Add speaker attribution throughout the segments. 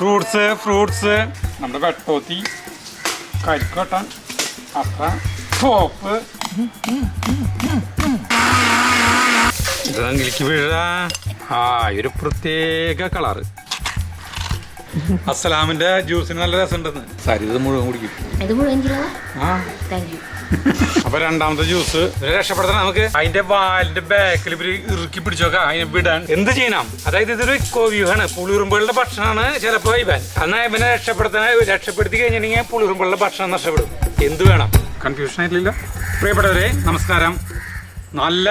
Speaker 1: Fruits നമ്മുടെ വെട്ടോത്തി കരിക്കോട്ടൻ അത്ര soap ഇതെങ്കിലേക്ക് വീഴ ഒരു പ്രത്യേക കളറ്. അസ്സലാമിന്റെ ജ്യൂസിന് നല്ല രസമുണ്ടെന്ന്. സരി ഇത് മുഴുവൻ കുടിക്കും. അപ്പൊ രണ്ടാമത്തെ ജ്യൂസ് രക്ഷപ്പെടുത്തണം നമുക്ക്. അതിന്റെ വാലിന്റെ ബാക്കിൽ ഇവര് ഇറുക്കി പിടിച്ചോക്കാം. അതിനെ വിടാൻ എന്ത് ചെയ്യണം? അതായത് ഇതൊരു കോവ്യൂഹാണ്, പുളിയുറുമ്പുകളുടെ ഭക്ഷണമാണ് ചിലപ്പോ ഇവൻ. എന്നാൽ ഇവനെ രക്ഷപ്പെടുത്തി കഴിഞ്ഞിട്ടുണ്ടെങ്കിൽ പുളിയുറുമ്പുകളുടെ ഭക്ഷണം നഷ്ടപ്പെടും. എന്ത് വേണം? കൺഫ്യൂഷൻ ആയിട്ടില്ല. പ്രിയപ്പെട്ടവരെ നമസ്കാരം. നല്ല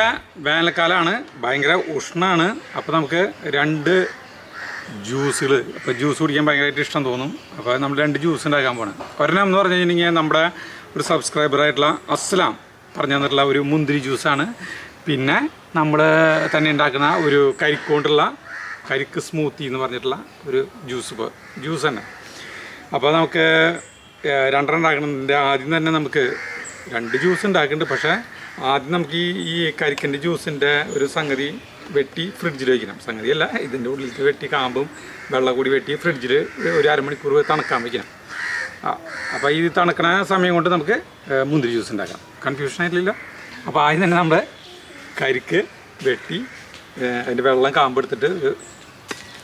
Speaker 1: വേനൽക്കാലമാണ്, ഭയങ്കര ഉഷ്ണാണ്. അപ്പൊ നമുക്ക് രണ്ട് ജ്യൂസുകൾ, അപ്പോൾ ജ്യൂസ് കുടിക്കാൻ ഭയങ്കരമായിട്ട് ഇഷ്ടം തോന്നും. അപ്പോൾ നമ്മൾ രണ്ട് ജ്യൂസ് ഉണ്ടാക്കാൻ പോകണം. ഒരെണ്ണം എന്ന് പറഞ്ഞു കഴിഞ്ഞിട്ടുണ്ടെങ്കിൽ നമ്മുടെ ഒരു സബ്സ്ക്രൈബറായിട്ടുള്ള അസ്ലാം പറഞ്ഞു തന്നിട്ടുള്ള ഒരു മുന്തിരി ജ്യൂസാണ്. പിന്നെ നമ്മൾ തന്നെ ഉണ്ടാക്കുന്ന ഒരു കരിക്കൊണ്ടുള്ള കരിക്ക് സ്മൂത്തി എന്ന് പറഞ്ഞിട്ടുള്ള ഒരു ജ്യൂസ് തന്നെ. അപ്പോൾ നമുക്ക് രണ്ടെണ്ണം ഉണ്ടാക്കണതിൻ്റെ ആദ്യം തന്നെ നമുക്ക് രണ്ട് ജ്യൂസ് ഉണ്ടാക്കുന്നുണ്ട്. പക്ഷേ ആദ്യം നമുക്ക് ഈ കരിക്കിൻ്റെ ജ്യൂസിൻ്റെ ഒരു സംഗതി വെട്ടി ഫ്രിഡ്ജിൽ വയ്ക്കണം. സംഗതിയല്ല, ഇതിൻ്റെ ഉള്ളിലേക്ക് വെട്ടി കാമ്പും വെള്ളം കൂടി വെട്ടി ഫ്രിഡ്ജിൽ ഒരു അരമണിക്കൂർ തണുക്കാൻ വയ്ക്കണം. അപ്പോൾ ഈ തണുക്കണ സമയം കൊണ്ട് നമുക്ക് മുന്തിരി ജ്യൂസ് ഉണ്ടാക്കാം. കൺഫ്യൂഷൻ ആയിട്ടില്ല. അപ്പോൾ ആദ്യം തന്നെ നമ്മൾ കരിക്ക് വെട്ടി അതിൻ്റെ വെള്ളം കാമ്പെടുത്തിട്ട്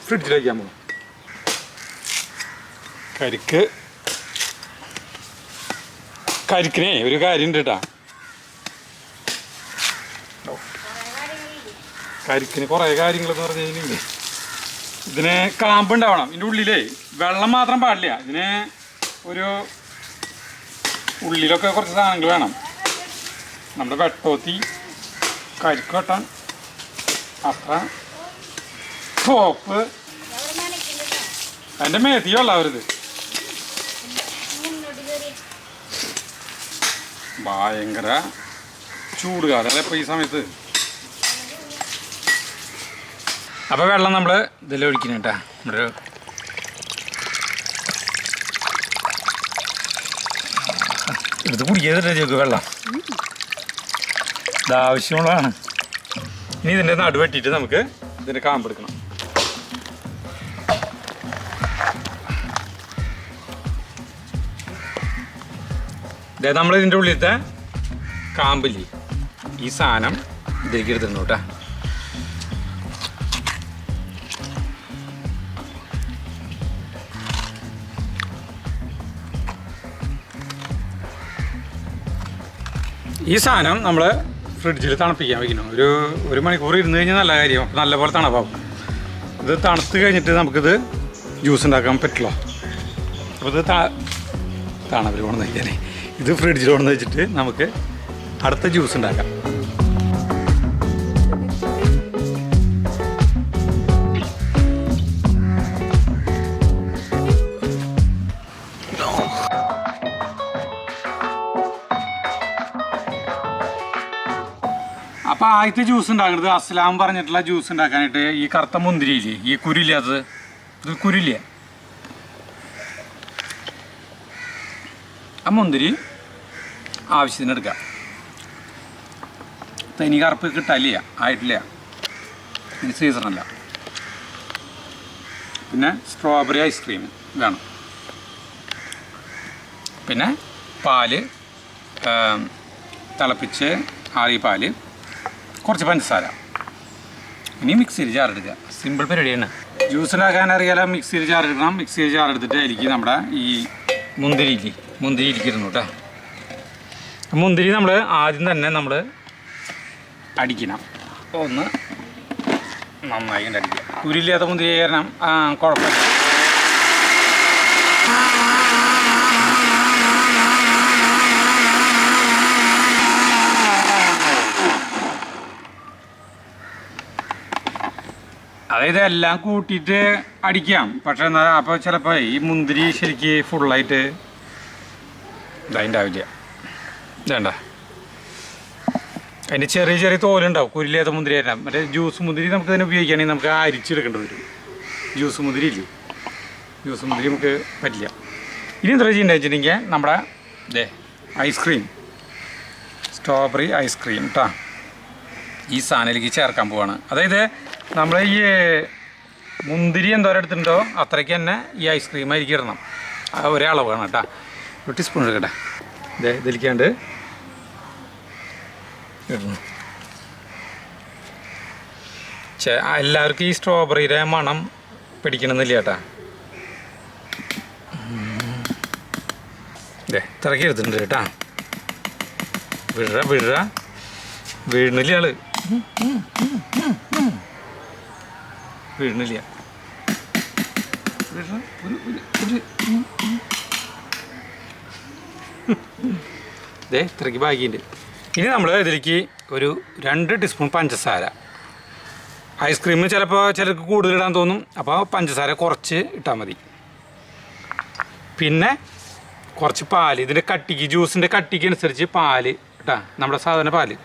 Speaker 1: ഫ്രിഡ്ജിൽ വയ്ക്കാൻ പോകും. കരിക്കിനെ ഒരു കാര്യം ഉണ്ട് കേട്ടോ. കരിക്കിന് കുറേ കാര്യങ്ങളെന്ന് പറഞ്ഞു കഴിഞ്ഞില്ലേ, ഇതിന് കാമ്പുണ്ടാവണം. ഇതിൻ്റെ ഉള്ളിലേ വെള്ളം മാത്രം പാടില്ല. ഇതിന് ഒരു ഉള്ളിലൊക്കെ കുറച്ച് സാധനങ്ങൾ വേണം. നമ്മുടെ വെട്ടോത്തി കരിക്ക് വെട്ടാൻ അത്ര സോപ്പ് അതിൻ്റെ മേത്തിയുള്ള അവരിത് ഭയങ്കര ചൂട് കാലല്ലേ ഇപ്പോൾ ഈ സമയത്ത്. അപ്പോൾ വെള്ളം നമ്മൾ ഇതിൽ ഒഴിക്കണം കേട്ടോ. നമ്മുടെ ഇത് കുടിക്കാതില്ല ചോക്ക് വെള്ളം, ഇത് ആവശ്യമുള്ളതാണ്. ഇനി ഇതിൻ്റെ നടുവെട്ടിയിട്ട് നമുക്ക് ഇതിൻ്റെ കാമ്പെടുക്കണം. അതായത് നമ്മളിതിൻ്റെ ഉള്ളിലത്തെ കാമ്പില്ലേ, ഈ സാധനം ഇതിലേക്ക് എടുത്തിരുന്നു കേട്ടോ. ഈ സാധനം നമ്മൾ ഫ്രിഡ്ജിൽ തണുപ്പിക്കാൻ വയ്ക്കണം. ഒരു മണിക്കൂർ ഇരുന്ന് കഴിഞ്ഞാൽ നല്ല കാര്യം, നല്ലപോലെ തണുപ്പാവും. ഇത് തണുത്ത് കഴിഞ്ഞിട്ട് നമുക്കിത് ജ്യൂസ് ഉണ്ടാക്കാൻ പറ്റില്ല. അപ്പോൾ ഇത് തണുപ്പിൽ കൊണ്ടു വയ്ക്കാനേ, ഇത് ഫ്രിഡ്ജിൽ കൊണ്ടു വെച്ചിട്ട് നമുക്ക് അടുത്ത ജ്യൂസ് ഉണ്ടാക്കാം. അപ്പോൾ ആദ്യത്തെ ജ്യൂസ് ഉണ്ടാക്കുന്നത് അസ്ലാം പറഞ്ഞിട്ടുള്ള ജ്യൂസ് ഉണ്ടാക്കാനായിട്ട് ഈ കറുത്ത മുന്തിരിയില്ലേ, ഈ കുരുല്ലാത്തത്, ഇത് കുരുല്ല. ആ മുന്തിരി ആവശ്യത്തിന് എടുക്കാം. തനി കറുപ്പ് കിട്ടാനില്ല, ആയിട്ടില്ല, ഇനി സീസണല്ല. പിന്നെ സ്ട്രോബെറി ഐസ്ക്രീം വേണം. പിന്നെ പാല് തിളപ്പിച്ച് ആറിയ പാല്, കുറച്ച് പഞ്ചസാര, ഇനി മിക്സിയിൽ ജാറെടുക്കുക. സിമ്പിൾ പരിപാടിയാണ്. ജ്യൂസ് ഉണ്ടാക്കാൻ അറിയാലോ, മിക്സിയിൽ ജാറെടുക്കണം. മിക്സിയിൽ ജാറെടുത്തിട്ട് അതിലേക്ക് നമ്മുടെ ഈ മുന്തിരി ഇരിക്കുന്നു കേട്ടോ. മുന്തിരി നമ്മൾ ആദ്യം തന്നെ നമ്മൾ അടിക്കണം. ഒന്ന് നന്നായി അടിക്കുക. കുരില്ലാത്ത മുന്തിരി കാരണം കുഴപ്പമില്ല. അതായത് എല്ലാം കൂട്ടിയിട്ട് അടിക്കാം. പക്ഷെ എന്നാൽ അപ്പോൾ ചിലപ്പോൾ ഈ മുന്തിരി ശരിക്ക് ഫുള്ളായിട്ട് ഇതായിട്ട് ആവില്ല. ഇതേണ്ട, അതിൻ്റെ ചെറിയ ചെറിയ തോലുണ്ടാവും. കുരില്ലാത്ത മുന്തിരി ആയിരുന്നു. മറ്റേ ജ്യൂസ് മുന്തിരി നമുക്ക് ഇതിനെ ഉപയോഗിക്കുകയാണെങ്കിൽ നമുക്ക് അരിച്ചെടുക്കേണ്ടി വരും. ജ്യൂസ് മുന്തിരി ഇല്ലേ, ജ്യൂസ് മുന്തിരി നമുക്ക് പറ്റില്ല. ഇനി എന്താ ചെയ്യുന്നത് വെച്ചിട്ടുണ്ടെങ്കിൽ നമ്മുടെ ഐസ്ക്രീം, സ്ട്രോബെറി ഐസ്ക്രീം കേട്ടോ, ഈ സാധനത്തിലേക്ക് ചേർക്കാൻ പോവാണ്. അതായത് നമ്മൾ ഈ മുന്തിരി എന്തോരം എടുത്തിട്ടുണ്ടോ അത്രയ്ക്ക് തന്നെ ഈ ഐസ്ക്രീം ആയിരിക്കും ഇടണം. ഒരളവ് വേണം കേട്ടോ. ഒരു ടീസ്പൂൺ എടുക്കട്ടെ. ഇതിലിക്കാണ്ട് ഇടണം. എല്ലാവർക്കും ഈ സ്ട്രോബെറിയുടെ മണം പിടിക്കണമെന്നില്ല കേട്ടാ. ഇത്രയ്ക്ക് എടുത്തിട്ടുണ്ട് കേട്ടാ. വീഴുന്നില്ല ആള്, വീഴുന്നില്ല. ഇത്രയ്ക്ക് ബാക്കിയുണ്ട്. ഇനി നമ്മൾ ഇതിലേക്ക് ഒരു 2 ടീസ്പൂൺ പഞ്ചസാര. ഐസ്ക്രീം ചിലപ്പോൾ ചിലർക്ക് കൂടുതലിടാൻ തോന്നും, അപ്പോൾ പഞ്ചസാര കുറച്ച് ഇട്ടാൽ മതി. പിന്നെ കുറച്ച് പാല്, ഇതിൻ്റെ കട്ടിക്ക്, ജ്യൂസിൻ്റെ കട്ടിക്ക് അനുസരിച്ച് പാല് കേട്ടാ, നമ്മുടെ സാധാരണ പാല്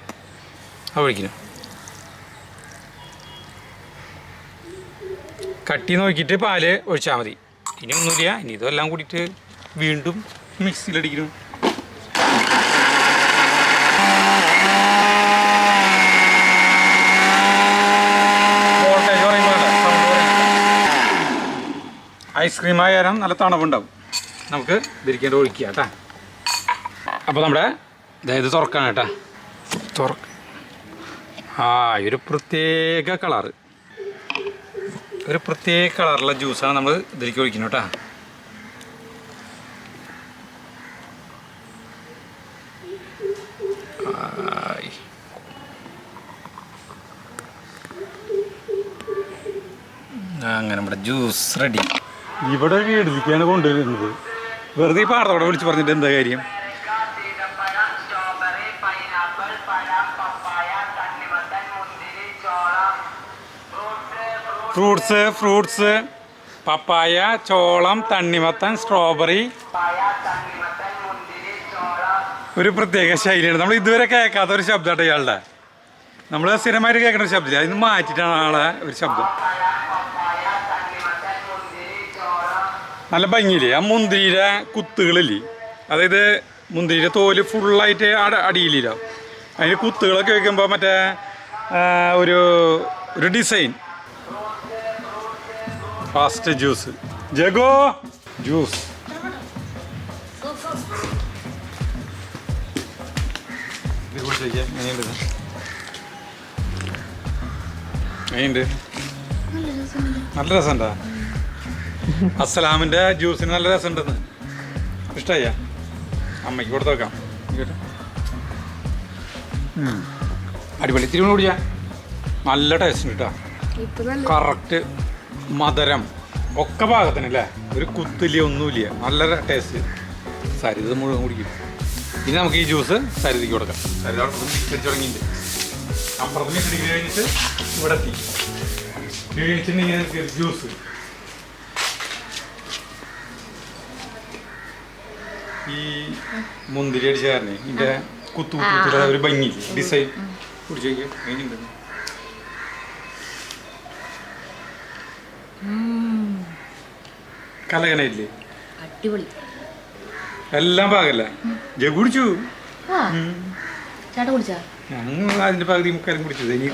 Speaker 1: അത് ഒഴിക്കണം. കട്ടി നോക്കിയിട്ട് പാല് ഒഴിച്ചാൽ മതി. ഇനി ഒന്നുമില്ല, ഇനി ഇതെല്ലാം കൂടിയിട്ട് വീണ്ടും മിക്സിയിലടിക്കണം. ഐസ്ക്രീം ആയാലും നല്ല തണവുണ്ടാവും. നമുക്ക് ഇതിരിക്കേണ്ട ഒഴിക്കുക കേട്ടാ. അപ്പോൾ നമ്മുടെ ഇത് തുറക്കാണ് കേട്ടാ. ഒരു പ്രത്യേക കളറ്, ഒരു പ്രത്യേക കളറുള്ള ജ്യൂസാണ് നമ്മൾ ഇതിലേക്ക് ഒഴിക്കുന്നത് കേട്ടാ. അങ്ങനെ നമ്മുടെ ജ്യൂസ് റെഡി. ഇവിടെ വീടിലേക്കാണ് കൊണ്ടുവരുന്നത്. വെറുതെ ഈ പാടത്തോടെ വിളിച്ച് പറഞ്ഞിട്ട് എന്താ കാര്യം? ഫ്രൂട്ട്സ് പപ്പായ, ചോളം, തണ്ണിമത്തൻ, സ്ട്രോബെറി. ഒരു പ്രത്യേക ശൈലിയാണ്. നമ്മൾ ഇതുവരെ കേൾക്കാത്ത ഒരു ശബ്ദമായിട്ട് ഇയാളുടെ. നമ്മൾ സ്ഥിരമായിട്ട് കേൾക്കുന്ന ഒരു ശബ്ദമില്ല, അതിന് മാറ്റിയിട്ടാണ് ആളെ ഒരു ശബ്ദം. നല്ല ഭംഗിയില്ലേ ആ മുന്തിരിയുടെ കുത്തുകളില്ലേ, അതായത് മുന്തിരിയുടെ തോല് ഫുള്ളായിട്ട് അടിയിലില്ല, അതിന് കുത്തുകളൊക്കെ വയ്ക്കുമ്പോൾ മറ്റേ ഒരു ഡിസൈൻ. ഫാസ്റ്റ് ജ്യൂസ്, ജഗോ ജ്യൂസ്. നല്ല രസമുണ്ടാ? അസ്സലാമിൻ്റെ ജ്യൂസിന് നല്ല രസമുണ്ടെന്ന്. ഇഷ്ടമായ അമ്മയ്ക്ക് കൊടുത്ത് വെക്കാം. അടിപൊളി. തിരുവണ്ണ കുടിച്ചാ നല്ല ടേസ്റ്റ് ഉണ്ട് കേട്ടോ. കറക്റ്റ് മധുരം ഒക്കെ പാകത്തിനല്ലേ, ഒരു കുത്തില്ല ഒന്നുമില്ല, നല്ല ടേസ്റ്റ്. സരിത മുഴുവൻ കുടിക്കും. ഇനി നമുക്ക് ഈ ജ്യൂസ് സരിതയ്ക്ക് കൊടുക്കാം. സരിത മിക്സടിച്ച് തുടങ്ങിയിട്ട് അപ്പുറത്ത് മിക്സടിക്ക് കഴിഞ്ഞിട്ട് ഇവിടെ എത്തി കഴിച്ചിട്ടുണ്ടെങ്കിൽ ജ്യൂസ്. ഈ മുന്തിരി അടിച്ച കാരണം ഇതിൻ്റെ കുത്തുകുത്തുള്ള ഒരു ഭംഗി ഡിസൈൻ കുടിച്ചു നോക്കിയാൽ കഴിഞ്ഞിട്ടുണ്ട്. കലകനയില്ലേ,
Speaker 2: അടിപൊളി.
Speaker 1: എല്ലാം പാകല്ല. ജഗ് കുടിച്ചു,
Speaker 2: ഞങ്ങൾ
Speaker 1: അതിന്റെ പകുതി മുക്കാലും കുടിച്ചത്. എനിക്ക്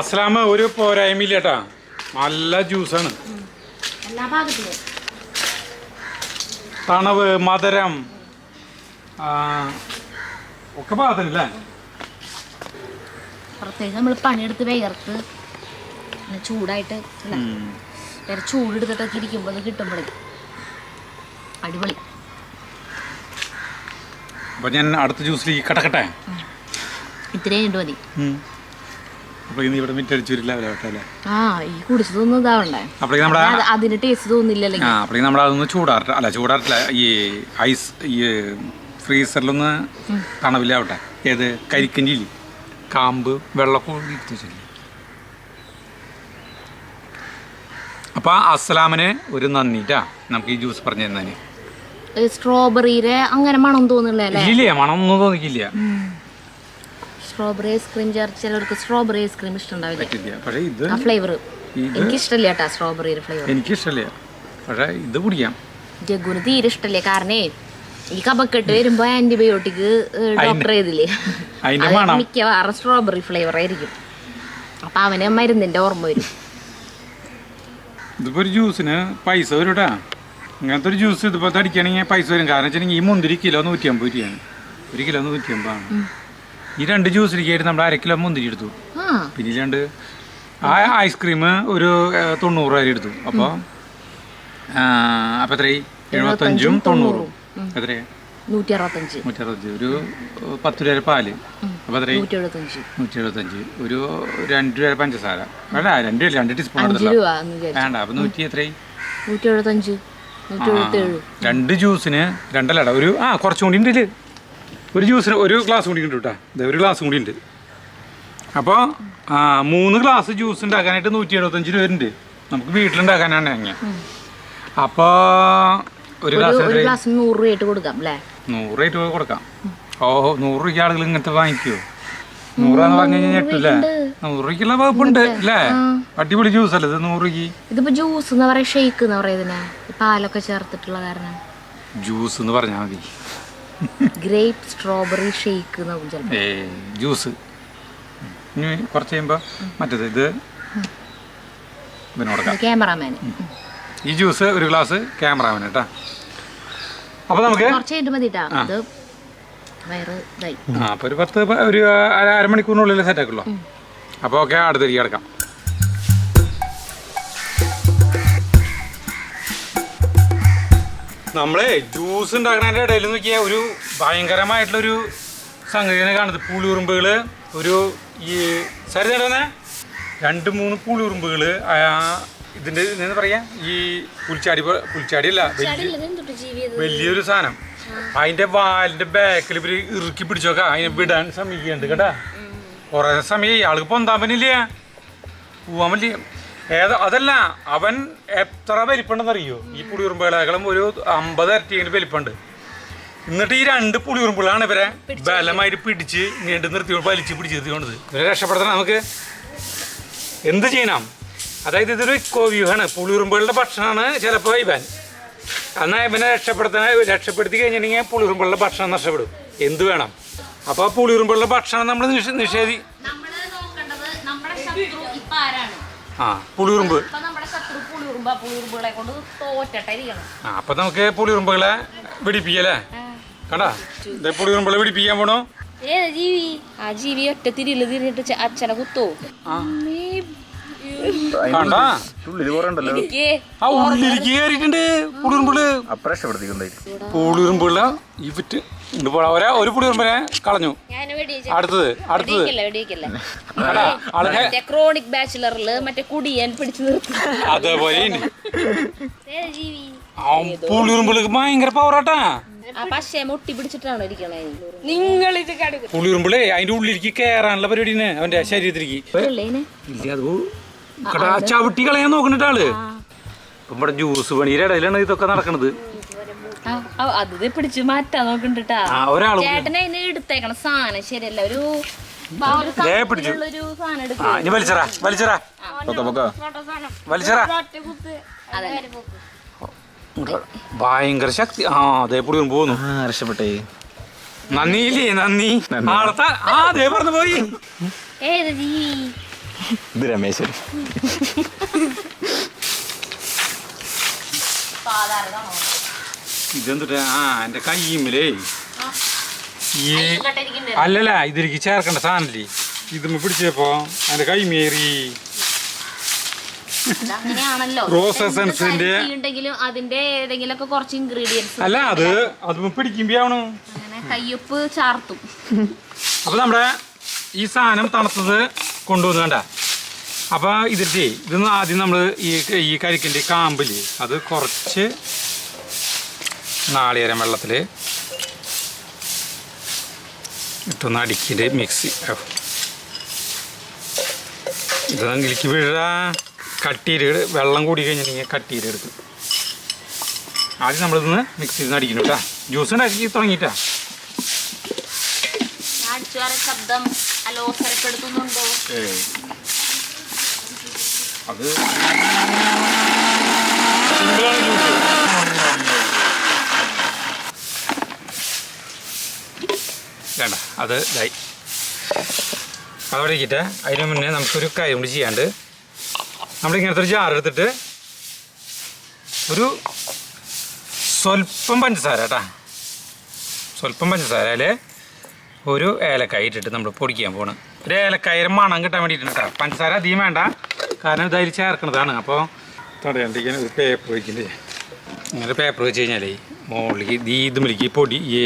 Speaker 1: അസ്ലാമ ഒരു പോരായ്മയില്ല കേട്ടാ, നല്ല ജ്യൂസാണ്. തണവ്, മധുരം ഒക്കെ പാകത്തിനല്ലേ.
Speaker 2: പ്രത്യേകിച്ച് നമ്മൾ പണിയെടുത്ത് വിയർത്ത് ചൂടായിട്ട് വേറെ ചൂടെടുത്തിട്ടൊക്കെ ഇരിക്കുമ്പോൾ അത് കിട്ടുമ്പോഴേ അടിപൊളി.
Speaker 1: അപ്പോൾ ഞാൻ അടുത്ത ജ്യൂസിലേക്ക് കടക്കട്ടെ.
Speaker 2: ഇത്രയും മതി.
Speaker 1: അപ്പോൾ ഇന്ന് ഇവിടെ മിറ്റടിച്ചില്ല
Speaker 2: ഈ കുടിച്ചതൊന്നും ഇതാവണ്ടേ, അതിന് ടേസ്റ്റ് തോന്നില്ലല്ലേ.
Speaker 1: അപ്പോഴേക്കും നമ്മൾ അതൊന്ന് ചൂടാറില്ല ഈ ഐസ് ഈ ഫ്രീസറിലൊന്ന് തണവില്ലാവട്ടെ. ഏത് കരിക്കൻ്റെ കാമ്പ് വെള്ളമൊക്കെ ഇരിച്ചില്ല. അപ്പോൾ അസ്സലാമിന് ഒരു നന്ദിട്ടാ നമുക്ക് ഈ ജ്യൂസ് പറഞ്ഞു തന്നതിന്.
Speaker 2: സ്ട്രോബെറിയുടെ അങ്ങനെ മണം തോന്നില്ല.
Speaker 1: ഇല്ല, മണം ഒന്നും തോന്നിക്കില്ല.
Speaker 2: സ്ട്രോബെറി ഐസ്ക്രീം ചിലർക്ക് സ്ട്രോബെറി ഐസ്ക്രീം ഇഷ്ടമുണ്ടാവില്ല.
Speaker 1: പക്ഷേ ഇത്
Speaker 2: ഫ്ലേവർ എനിക്കിഷ്ടമില്ല കേട്ടാ, സ്ട്രോബെറിയുടെ ഫ്ലേവർ
Speaker 1: എനിക്കിഷ്ടമില്ല. പക്ഷേ ഇത് കുടിക്കാം.
Speaker 2: ജഗുന് തീരെ ഇഷ്ടമല്ലേ, കാരണേ ഈ കഫക്കെട്ട് വരുമ്പോ ആന്റിബയോട്ടിക് ഡോക്ടർ ചെയ്തില്ലേ, മിക്കവാറും സ്ട്രോബെറി ഫ്ലേവർ ആയിരിക്കും. അപ്പൊ അവന് മരുന്നിന്റെ ഓർമ്മ വരും.
Speaker 1: ഇതിപ്പോ ഒരു ജ്യൂസിന് പൈസ വരും കേട്ടാ. ഇങ്ങനത്തെ ഒരു ജ്യൂസ് ഇതിപ്പോ അടിക്കുകയാണെങ്കിൽ പൈസ വരും. കാരണം വെച്ചിട്ടുണ്ടെങ്കിൽ ഈ മുന്തിരി കിലോ 150 രൂപയാണ്. 1 കിലോ 150 ആണ്. ഈ 2 ജ്യൂസിലേക്കായിട്ട് നമ്മൾ 1/2 കിലോ മുന്തിരി എടുത്തു. പിന്നെ ഇല്ലാണ്ട് ആ ഐസ്ക്രീം ഒരു 90 രൂപ എടുത്തു. അപ്പോൾ എത്രയായി? 75ഉം 90ഉം എത്രയാ? 165. ഒരു 10 രൂപ പാല്. അപ്പോൾ എത്രയായി? 175. ഒരു 2 രൂപ പഞ്ചസാര. വേണ്ട, 2 ടീസ്പൂൺ എടുത്തല്ലോ. വേണ്ട, അപ്പോൾ 100 എത്രയായി? 2 ജ്യൂസിന് 2 അല്ലടാ, ഒരു കുറച്ചും കൂടി ഉണ്ട്. ഒരു ജ്യൂസിന് ഒരു ഗ്ലാസ് കൂടി ഉണ്ട് കേട്ടോ. ഒരു ഗ്ലാസ് കൂടി ഉണ്ട്. അപ്പോൾ 3 ഗ്ലാസ് ജ്യൂസ് ഉണ്ടാക്കാനായിട്ട് 175 രൂപ ഉണ്ട്. നമുക്ക് വീട്ടിലുണ്ടാക്കാനാണ് അങ്ങനെ. അപ്പോൾ ഒരു ഗ്ലാസ്
Speaker 2: 100 രൂപയായിട്ട് കൊടുക്കാം അല്ലേ?
Speaker 1: 100 രൂപ കൊടുക്കാം. 100 രൂപയ്ക്ക് ആളുകൾ ഇങ്ങനത്തെ വാങ്ങിക്കുമോ? 100 എന്ന് പറഞ്ഞു കഴിഞ്ഞാൽ ഞെട്ടില്ലേ? 100 രൂപയ്ക്കുള്ള വകുപ്പുണ്ട് അല്ലേ? അടിപൊളി ജ്യൂസ് അല്ലേ ഇത് 100 രൂപയ്ക്ക്?
Speaker 2: ഇതിപ്പോ ജ്യൂസ് എന്ന് പറയാ, ഷെയ്ക്ക് എന്ന് പറയുന്നതിനാ പാലൊക്കെ ചേർത്തിട്ടുള്ള കാരണം
Speaker 1: ജ്യൂസ് എന്ന് പറഞ്ഞാൽ മതി.
Speaker 2: Grape strawberry shake
Speaker 1: juice. ഇനി കുറച്ച് കഴിയുമ്പോൾ മറ്റേത് ഇത്
Speaker 2: ക്യാമറാമാന്
Speaker 1: ഈ ജ്യൂസ് ഒരു ഗ്ലാസ് ക്യാമറാമാൻ കേട്ടാ. അപ്പോൾ നമുക്ക് അപ്പോൾ ഒരു 10 ഒരു അരമണിക്കൂറിനുള്ളിൽ സെറ്റ് ആക്കുള്ളൂ. അപ്പോൾ ഓക്കെ, അടുത്തേക്ക് കിടക്കാം. നമ്മളെ ജ്യൂസ് ഉണ്ടാക്കുന്നതിൻ്റെ ഇടയിൽ നോക്കിയാൽ ഒരു ഭയങ്കരമായിട്ടുള്ളൊരു സംഗതിയാണ് കാണുന്നത്. പുളിയുറുമ്പുകൾ ഒരു ഈ സരി നടന്നേ 2-3 പുളിയുറുമ്പുകൾ ഇതിൻ്റെ എന്താ പറയുക, ഈ പുൽച്ചാടിയല്ല, വലിയൊരു സാധനം. അതിൻ്റെ വാലിൻ്റെ ബാക്കിൽ ഇവർ ഇറുക്കി പിടിച്ചോക്കാം. അതിനെ വിടാൻ ശ്രമിക്കുന്നുണ്ട് കേട്ടാ. കുറേ സമയം ആൾക്ക് പൊന്താൻ പറ്റില്ല, പോവാൻ പറ്റില്ല. അതല്ല, അവൻ എത്ര വലിപ്പുണ്ടെന്ന് അറിയോ? ഈ പുളിയുറുമ്പുകളേക്കാളും ഒരു 50 ഇരട്ടിയെങ്കിലും വലിപ്പുണ്ട്. എന്നിട്ട് ഈ 2 പുളിയുറുമ്പുകളാണ് ഇവരെ ബലമായിട്ട് പിടിച്ച് നീണ്ടു നിർത്തി വലിച്ച് പിടിച്ചെത്തിക്കൊണ്ടത്. ഇവരെ രക്ഷപ്പെടുത്തണം. നമുക്ക് എന്ത് ചെയ്യണം? അതായത് ഇതൊരു കോവ്യൂഹാണ്, പുളിയുറുമ്പുകളുടെ ഭക്ഷണമാണ് ചിലപ്പോൾ ഇവൻ. എന്നാൽ ഇവനെ രക്ഷപ്പെടുത്തി കഴിഞ്ഞിട്ടുണ്ടെങ്കിൽ പുളിയുറുമ്പുകളുടെ ഭക്ഷണം നഷ്ടപ്പെടും. എന്ത് വേണം? അപ്പോൾ ആ പുളിയുറുമ്പുകളുടെ ഭക്ഷണം നമ്മൾ പുളിയുറുമ്പ്. അപ്പൊ നമുക്ക് പുളിയുറുമ്പുകളെ വെടിപ്പിക്കല്ലേ? കണ്ടാ, പുളിയുറുമ്പുകളെ വെടിപ്പിക്കാൻ പോണോ?
Speaker 2: ജീവി ഒറ്റ തിരിയില് തിരിഞ്ഞിട്ട് അച്ഛനെ കുത്തോ?
Speaker 1: കണ്ടാ, ഉള്ളിലേക്ക് കയറിയിട്ടുണ്ട് പുളിയുറുമ്പുകള്. പുളിയുറുമ്പുകളെ ഇവിറ്റ് ഒരു പുളിയുറുമ്പിനെ കളഞ്ഞു. അടുത്തത്
Speaker 2: ക്രോണിക് ബാച്ചിലറില് മറ്റേ കുടിയൻ പിടിച്ചു നിർത്തി.
Speaker 1: അതേപോലെ പുളിയുറുമ്പുകൾക്ക് ഭയങ്കര പവറാട്ടാ.
Speaker 2: പക്ഷേ മുട്ടി പിടിച്ചിട്ടാണ് ഇരിക്കണേ.
Speaker 1: പുളിയുറുമ്പുകളെ അതിന്റെ ഉള്ളിലേക്ക് കയറാനുള്ള പരിപാടിയാണ് അവന്റെ ശരീരത്തിലേക്ക്. ചവിട്ടി കളയാൻ നോക്കണിട്ട് ആള്. ഇവിടെ ജ്യൂസ് പണിയുടെ ഇടയിലാണ് ഇതൊക്കെ നടക്കണത്.
Speaker 2: അത് പിടിച്ചു മാറ്റാൻ നോക്കണ്ടാ. ചേട്ടനെ എടുത്തേക്കണ സാധനം ശരിയല്ല. ഒരു
Speaker 1: ഭയങ്കര ശക്തി. അതേ പുളി പോകുന്നു. രക്ഷപ്പെട്ടേ. നന്ദിയില്ലേ? നന്ദി. അതേ പറഞ്ഞു പോയി. ഇത് രമേശൻ. ഇതെന്തുട്ടാ? എന്റെ കയ്യുമ്മലേ ഈ അല്ലല്ല, ഇതിലേക്ക് ചേർക്കേണ്ട സാധനല്ലേ, ഇതുമ്മ പിടിച്ചപ്പോ എന്റെ കൈമേറി. അല്ല, അത് പിടിക്കുമ്പോഴാണ്
Speaker 2: കയ്യൊപ്പ് ചാർത്തും.
Speaker 1: അപ്പൊ നമ്മുടെ ഈ സാധനം തണുത്തത് കൊണ്ടുവന്ന് കണ്ട. അപ്പൊ ഇതൊന്ന് ആദ്യം നമ്മൾ ഈ കരിക്കിന്റെ കാമ്പില് അത് കുറച്ച് നാളികേരം വെള്ളത്തിൽ ഇട്ടൊന്ന് അടിക്കിൻ്റെ മിക്സി. ഇതെങ്കിലേക്ക് വീഴ കട്ടിയിട്ട് വെള്ളം കൂടി കഴിഞ്ഞിട്ടുണ്ടെങ്കിൽ കട്ടിയിട്ട് എടുക്കും. ആദ്യം നമ്മളിതൊന്ന് മിക്സ് ചെയ്ത് അടിക്കുന്നു കേട്ടാ. ജ്യൂസ് ഉണ്ടാക്കി തുടങ്ങിയിട്ടാ. അത് സിമ്പിളാണ് ജ്യൂസ്. വേണ്ട അത് ഇതായി അതവിടെ ഇരിക്കട്ടെ. അതിന് മുന്നേ നമുക്കൊരു കാര്യം കൊണ്ട് ചെയ്യാണ്ട് നമ്മളിങ്ങനത്തെ ഒരു ജാർ എടുത്തിട്ട് ഒരു സ്വല്പം പഞ്ചസാര കേട്ടാ, സ്വല്പം പഞ്ചസാരയിൽ ഒരു ഏലക്കായ ഇട്ടിട്ട് നമ്മൾ പൊടിക്കാൻ പോകണം. ഒരു ഏലക്കായ മണം കിട്ടാൻ വേണ്ടിയിട്ടുണ്ട് കേട്ടോ. പഞ്ചസാര അധികം വേണ്ട, കാരണം ഇതായി ചേർക്കുന്നതാണ്. അപ്പോൾ തടയാണ്ടിരിക്കാൻ ഒരു പേപ്പർ വയ്ക്കില്ലേ, ഇങ്ങനെ പേപ്പർ വെച്ച് കഴിഞ്ഞാലേ മുകളിലേക്ക് ഇതുമിലേക്ക് പൊടി ഈ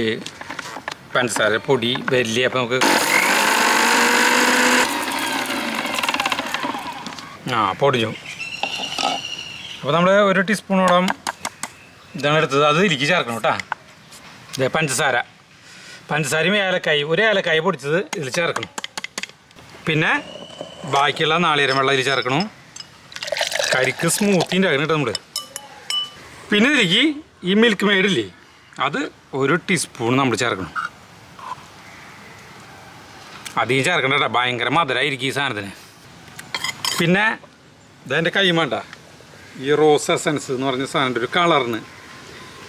Speaker 1: പഞ്ചസാര പൊടി വലിയ അപ്പം നമുക്ക് പൊടിഞ്ഞു. അപ്പോൾ നമ്മൾ ഒരു ടീസ്പൂണോളം ഇതാണ് എടുത്തത്, അത് ഇതിലേക്ക് ചേർക്കണം കേട്ടോ. ഇതേ പഞ്ചസാരയും ഏലക്കായും ഒരു ഏലക്കായ പൊടിച്ചത് ഇതിൽ ചേർക്കണം. പിന്നെ ബാക്കിയുള്ള നാളികേരം വെള്ളം ഇതിൽ ചേർക്കണം. കരിക്ക് സ്മൂത്തി ഉണ്ടാക്കണം കേട്ടോ നമ്മൾ. പിന്നെ ഇതിലേക്ക് ഈ മിൽക്ക് മെയ്ഡില്ലേ അത് ഒരു ടീസ്പൂൺ നമ്മൾ ചേർക്കണം. അധികം ചേർക്കണ്ട കേട്ടോ, ഭയങ്കര മധുരമായിരിക്കും ഈ സാധനത്തിന്. പിന്നെ ഇതെൻ്റെ കൈ വേണ്ട ഈ റോസ് എസൻസ് എന്ന് പറഞ്ഞ സാധനം ഒരു കളറിന്,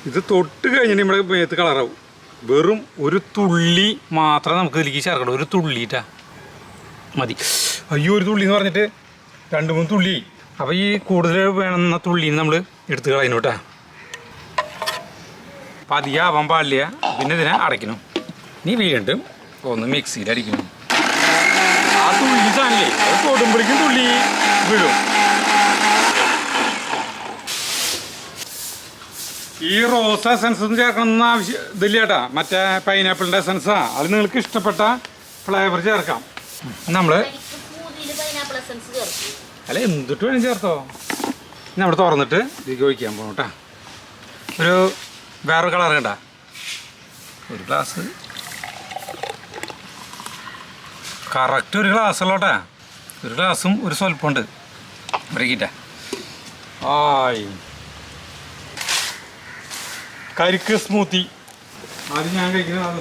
Speaker 1: ഇത് തൊട്ട് കഴിഞ്ഞിട്ട് നമ്മുടെ മേത്ത് കളറാവും. വെറും ഒരു തുള്ളി മാത്രം നമുക്ക് ഇതിലേക്ക് ചേർക്കണം, ഒരു തുള്ളിട്ടാ മതി. അയ്യോ ഒരു തുള്ളി എന്ന് പറഞ്ഞിട്ട് 2-3 തുള്ളി. അപ്പോൾ ഈ കൂടുതൽ വേണമെന്ന തുള്ളിന്ന് നമ്മൾ എടുത്ത് കളയുന്നു കേട്ടോ. അപ്പം അധികം ആവാൻ പാടില്ല. പിന്നെ ഇതിനെ അടയ്ക്കണം. നീ വീണ്ടും ഒന്ന് മിക്സിയിൽ അടിക്കണം. ആ തുള്ളി സാധനല്ലേ അത് തൊടുമ്പോഴേക്കും തുള്ളി വീഴും. ഈ റോസ് എസൻസ് ഒന്നും ചേർക്കണമെന്ന് ആവശ്യം ഇതില്ല കേട്ടാ. മറ്റേ പൈനാപ്പിളിൻ്റെ എസൻസാ, അത് നിങ്ങൾക്ക് ഇഷ്ടപ്പെട്ട ഫ്ലേവർ ചേർക്കാം. നമ്മൾ അല്ല എന്തിട്ട് വേണം ചേർത്തോ. നമ്മൾ തുറന്നിട്ട് ഇതിലേക്ക് ഒഴിക്കാൻ പോകണം കേട്ടോ. ഒരു വേറൊരു കളർ കണ്ട ഒരു ഗ്ലാസ് കറക്റ്റ് ഒരു ഗ്ലാസ് ഉള്ളോട്ടാ. ഒരു ഗ്ലാസും ഒരു സ്വല്പമുണ്ട് ബ്രേക്കിട്ട. ആയി കരിക്ക് സ്മൂത്തി അത് ഞാൻ കഴിക്കുന്നത്.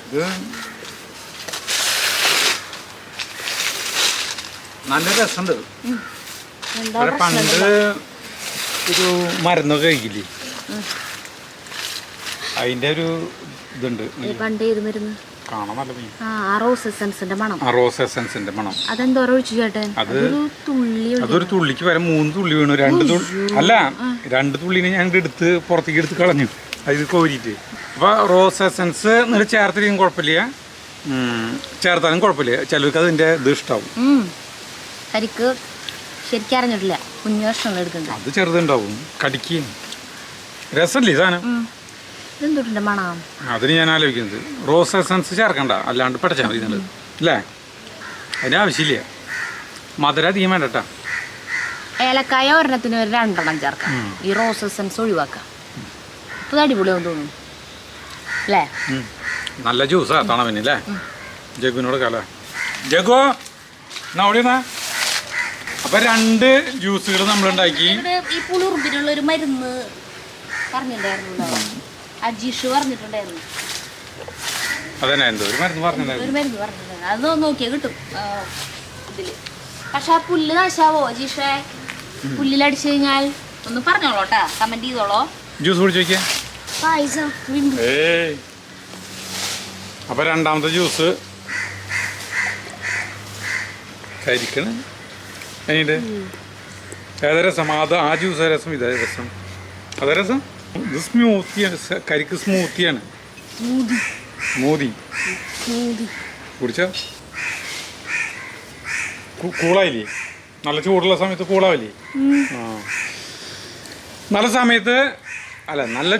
Speaker 1: ഇത് നല്ല രസമുണ്ട്. പണ്ട് ഒരു മരുന്നൊക്കെ കഴിക്കില്ലേ, അതിൻ്റെ ഒരു ഇതുണ്ട്. കാണാൻ നല്ല
Speaker 2: റോസ് എസൻസിന്റെ മണം.
Speaker 1: റോസ് എസൻസിന്റെ മണം
Speaker 2: അതെന്തോരം ഒഴിച്ചു ചേട്ടൻ?
Speaker 1: അതൊരു തുള്ളിക്ക് വരെ 3 തുള്ളി വീണു. 2 തുള്ളി അല്ല 2 തുള്ളിനെ ഞാൻ എടുത്ത് പുറത്തേക്ക് എടുത്ത് കളഞ്ഞു അത് കോരിയിട്ട്. അപ്പോൾ റോസ് എസൻസ് നിങ്ങൾ ചേർത്തിരിക്കും കുഴപ്പമില്ല, ചേർത്താലും കുഴപ്പമില്ല. ചിലർക്ക് അതിൻ്റെ ഇത് ഇഷ്ടാവും.
Speaker 2: കരിക്ക് ശരിക്കും അറിഞ്ഞിട്ടില്ല, കുഞ്ഞു വർഷങ്ങൾ എടുക്കുന്നത്.
Speaker 1: അത് ചെറുതുണ്ടാവും, കടിക്കും. രസമല്ലേ സാധനം?
Speaker 2: ഇതെന്തോട്ടിൻ്റെ മണം?
Speaker 1: അതിന് ഞാൻ ആലോചിക്കുന്നത് റോസ് എസൻസ് ചേർക്കണ്ട, അല്ലാണ്ട് പഠിച്ചാൽ മതി നിങ്ങൾ അല്ലേ. അതിന് ആവശ്യമില്ല. മധുരം അധികം വേണ്ട കേട്ടോ.
Speaker 2: ഏലക്കായ ഒരെണ്ണത്തിന് ഒരു 2 എണ്ണം ചേർക്കാം. ഈ റോസ് എസൻസ് ഒഴിവാക്കാം. അപ്പോൾ അടിപൊളിയാവും തോന്നുന്നു അല്ലേ.
Speaker 1: നല്ല ജ്യൂസാ തണവിന് അല്ലേ. ജഗുവിനോട് കാല ജഗു എന്നാ. അപ്പം 2 ജ്യൂസുകൾ നമ്മളുണ്ടാക്കി.
Speaker 2: ഈ പുളിറുമ്പിനുള്ള ഒരു മരുന്ന് പറഞ്ഞിട്ടുണ്ടായിരുന്നു, അജീഷ് പറഞ്ഞിട്ടുണ്ടായിരുന്നു.
Speaker 1: അതന്നെ എന്തോ ഒരു മരുന്ന് പറഞ്ഞിട്ടുണ്ടായിരുന്നു.
Speaker 2: അത് നോക്കിയാൽ കിട്ടും ഇതില്. പക്ഷെ ആ പുല്ല് നാശാവോ അജീഷേ? പുല്ലിലടിച്ചു കഴിഞ്ഞാൽ ഒന്ന് പറഞ്ഞോളൂട്ടാ, കമന്റ് ചെയ്തോളോ.
Speaker 1: ജ്യൂസ് കുടിച്ചു നോക്കിയാ. അപ്പൊ 2ാമത്തെ ജ്യൂസ് കരിക്കണം. അതിൻ്റെ ഏതാ രസം? ആ ജ്യൂസ് രസം, ഇതാ രസം, അതാ രസം. ഇത് സ്മൂത്തിയാണ്, കരിക്ക് സ്മൂത്തിയാണ്. സ്മൂതി കുടിച്ച കൂളായില്ലേ? നല്ല ചൂടുള്ള സമയത്ത് കൂളാവില്ലേ? ആ നല്ല സമയത്ത് അല്ല നല്ല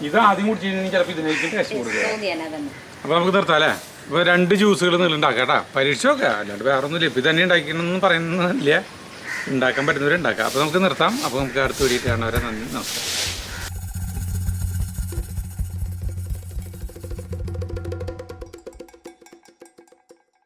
Speaker 1: ഇത് ആദ്യം കുടിച്ചു കഴിഞ്ഞാൽ ചിലപ്പോൾ ഇതിനായിരിക്കും ടേസ്റ്റ് കൊടുക്കുക. അപ്പോൾ നമുക്ക് നിർത്താം അല്ലേ. അപ്പോൾ 2 ജ്യൂസുകൾ നിങ്ങൾ ഉണ്ടാക്കാം കേട്ടോ. പരീക്ഷ നോക്കുക, അല്ലാണ്ട് വേറെ ഒന്നുമില്ല. ഇപ്പം തന്നെ ഉണ്ടാക്കണമെന്ന് പറയുന്നില്ല, ഉണ്ടാക്കാൻ പറ്റുന്നവർ ഉണ്ടാക്കാം. അപ്പോൾ നമുക്ക് നിർത്താം. അപ്പോൾ നമുക്ക് അടുത്ത വീഡിയോ കാണുന്നവരെ നന്ദി, നമസ്കാരം.